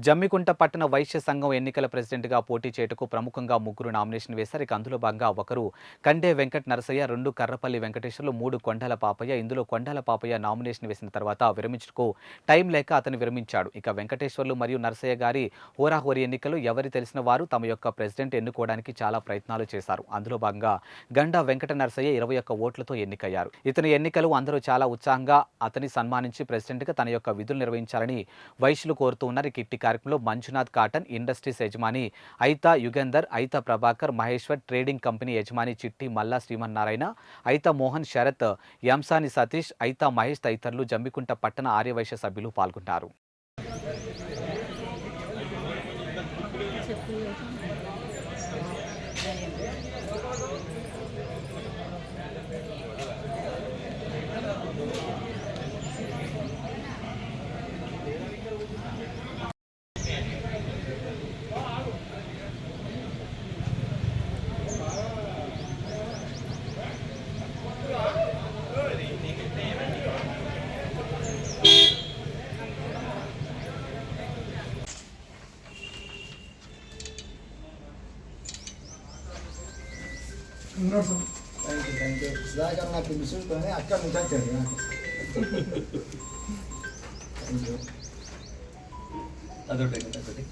జమ్మికుంట పట్టణ వైశ్య సంఘం ఎన్నికల ప్రెసిడెంట్గా పోటీ చేయుటకు ప్రముఖంగా ముగ్గురు నామినేషన్ వేశారు. ఇక అందులో భాగంగా ఒకరు కండే వెంకట నరసయ్య, 2 కర్రపల్లి వెంకటేశ్వర్లు, 3 కొండాల పాపయ్య. ఇందులో కొండాల పాపయ్య నామినేషన్ వేసిన తర్వాత విరమించుటకు టైం లేక అతను విరమించాడు. ఇక వెంకటేశ్వర్లు మరియు నరసయ్య గారి హోరాహోరీ ఎన్నికలు ఎవరి తెలిసిన వారు తమ యొక్క ప్రెసిడెంట్ ఎన్నుకోవడానికి చాలా ప్రయత్నాలు చేశారు. అందులో భాగంగా గండా వెంకట నరసయ్య 21 ఓట్లతో ఎన్నికయ్యారు. ఇతని ఎన్నికలు అందరూ చాలా ఉత్సాహంగా అతని సన్మానించి ప్రెసిడెంట్గా తన యొక్క విధులు నిర్వహించాలని వైశ్యులు కోరుతూ ఉన్నారు. కిట్టి కార్యక్రమంలో మంజునాథ్ కాటన్ ఇండస్ట్రీస్ యజమాని ఐతా యుగేందర్, ఐతా ప్రభాకర్, మహేశ్వర్ ట్రేడింగ్ కంపెనీ యజమాని చిట్టి మల్లా శ్రీమన్నారాయణ, ఐతా మోహన్ శరత్, యంసాని సతీష్, ఐతా మహేష్ తదితరులు జమ్మికుంట పట్టణ ఆర్యవైశ్య సభ్యులు పాల్గొన్నారు. థ్యాంక్ యూ సుధాకర్ నాకు మిషన్తోనే అక్కడ నుంచి వచ్చాడు నాకు థ్యాంక్ యూ. అదొకటి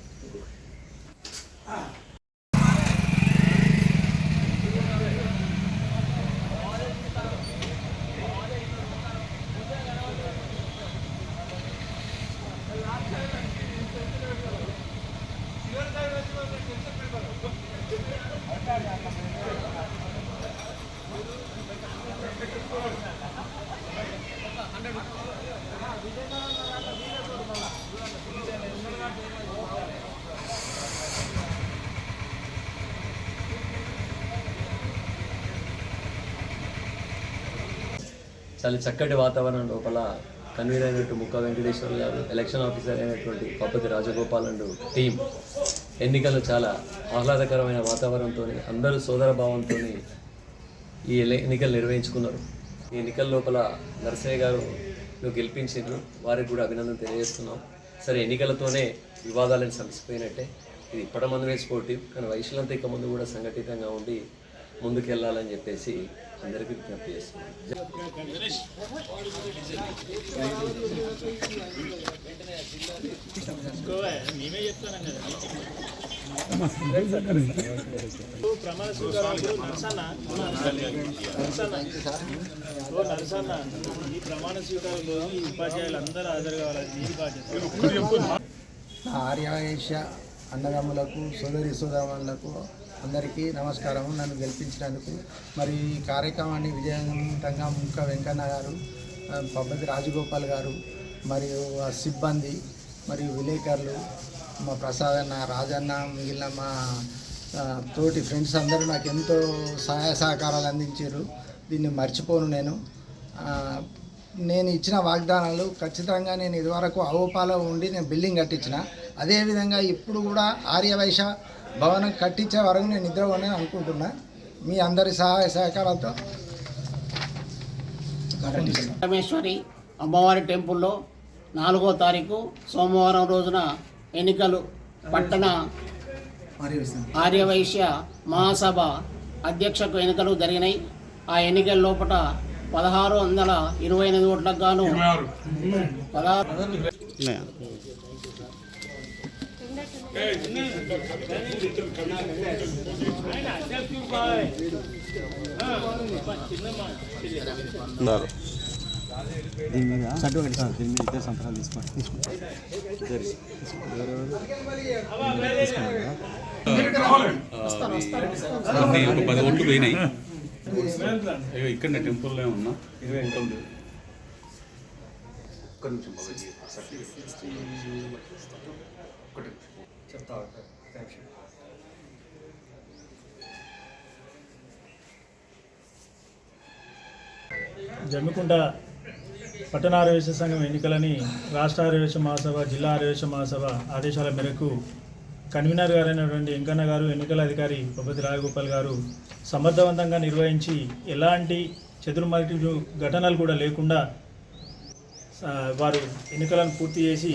చాలా చక్కటి వాతావరణం లోపల కన్వీనర్ అయినట్టు ముక్క వెంకటేశ్వర గారు, ఎలక్షన్ ఆఫీసర్ అయినటువంటి పప్పతి రాజగోపాల్ అండ్ టీం ఎన్నికలు చాలా ఆహ్లాదకరమైన వాతావరణంతో అందరూ సోదర భావంతో ఈ ఎన్నికలు నిర్వహించుకున్నారు. ఈ ఎన్నికల లోపల నరసయ్య గారు గెలిపించారు, వారికి కూడా అభినందన తెలియజేస్తున్నాం. సరే, ఎన్నికలతోనే వివాదాలను సమసిపోయినట్టే. ఇది ఇప్పటి మందునే స్పోర్టివ్, కానీ వయసులంతా ఇక ముందు కూడా సంఘటితంగా ఉండి ముందుకెళ్ళాలని చెప్పేసి అందరికీ విజ్ఞప్తి చేస్తున్నాం. నరసన్న ఈ ప్రమాణ స్వీకారంలో ఈ ఉపాధ్యాయులు అందరూ హాజరు కావాలని ఆర్యవైశ్య అన్నదమ్ములకు, సోదరులకు అందరికీ నమస్కారం. నన్ను గెలిపించినందుకు మరి ఈ కార్యక్రమాన్ని విజయవంతంగా ముక్క వెంకన్న గారు, పబ్బతి రాజగోపాల్ గారు మరియు సిబ్బంది మరియు విలేకరులు, మా ప్రసాద్ అన్న, రాజన్న, మిగిలిన మా తోటి ఫ్రెండ్స్ అందరూ నాకు ఎంతో సహాయ సహకారాలు అందించారు. దీన్ని మర్చిపోను. నేను ఇచ్చిన వాగ్దానాలు ఖచ్చితంగా నేను ఇదివరకు అవపాలో ఉండి నేను బిల్డింగ్ కట్టించిన, అదేవిధంగా ఇప్పుడు కూడా ఆర్యవైశ్య భవనం కట్టించే వరకు నేను నిద్రపోనే అనుకుంటున్నా. మీ అందరి సహాయ సహకారాలతో పరమేశ్వరి అమ్మవారి టెంపుల్లో 4వ తారీఖు సోమవారం రోజున ఎన్నికలు పట్టణ ఆర్యవైశ్య మహాసభ అధ్యక్షకు ఎన్నికలు జరిగినాయి. ఆ ఎన్నికల లోపల 1628 ఓట్లకు గాను 16 దీని మీద ఇద్దరు సంతకాలు తీసుకోండి. ఒక 10 ఓట్లు పోయినాయి. ఇక్కడ టెంపుల్లో ఉన్నా 29 జమ్మికుంట పట్టణ ఆర్యవైశ్య సంఘం ఎన్నికలని రాష్ట్ర ఆర్యవైశ్య మహాసభ, జిల్లా ఆర్యవైశ్య మహాసభ ఆదేశాల మేరకు కన్వీనర్ గారైనటువంటి వెంకన్న గారు, ఎన్నికల అధికారి పబ్బతి రాజగోపాల్ గారు సమర్థవంతంగా నిర్వహించి ఎలాంటి చెదురుమదురు ఘటనలు కూడా లేకుండా వారు ఎన్నికలను పూర్తి చేసి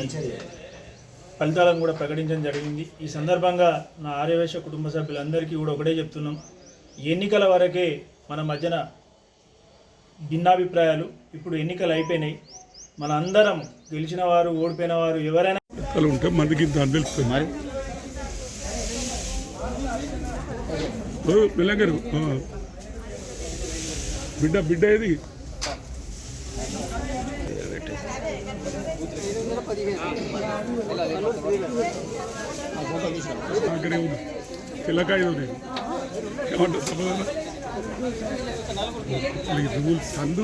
ఫలితాలను కూడా ప్రకటించడం జరిగింది. ఈ సందర్భంగా నా ఆర్యవైశ్య కుటుంబ సభ్యులందరికీ కూడా ఒకటే చెప్తున్నాం, ఎన్నికల వరకే మన మధ్యన భిన్నాభిప్రాయాలు, ఇప్పుడు ఎన్నికలు అయిపోయినాయి, మన అందరం గెలిచిన వారు ఓడిపోయిన వారు ఎవరైనా ఉంటే మనకి ఇంత తెలుస్తుంది మరి పిల్లగారు బిడ్డ బిడ్డ ఏది అక్కడే ఉంది పిల్లకాయ ఏమంటారు సమాధానం రూల్స్ అందు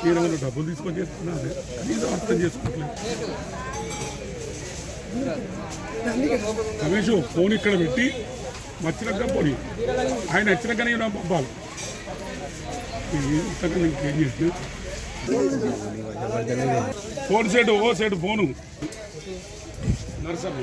నేను డబ్బులు తీసుకొని చేస్తున్నాను కనీసం అర్థం చేసుకోవట్లేదు. రమేష్ ఫోన్ ఇక్కడ పెట్టి వచ్చినాక పోనీ ఆయన వచ్చినాక నేను పంపాలి. ఇంకేం చేసిన ఫోన్ సెట్ ఓ సెట్ ఫోను నర్సమ్మ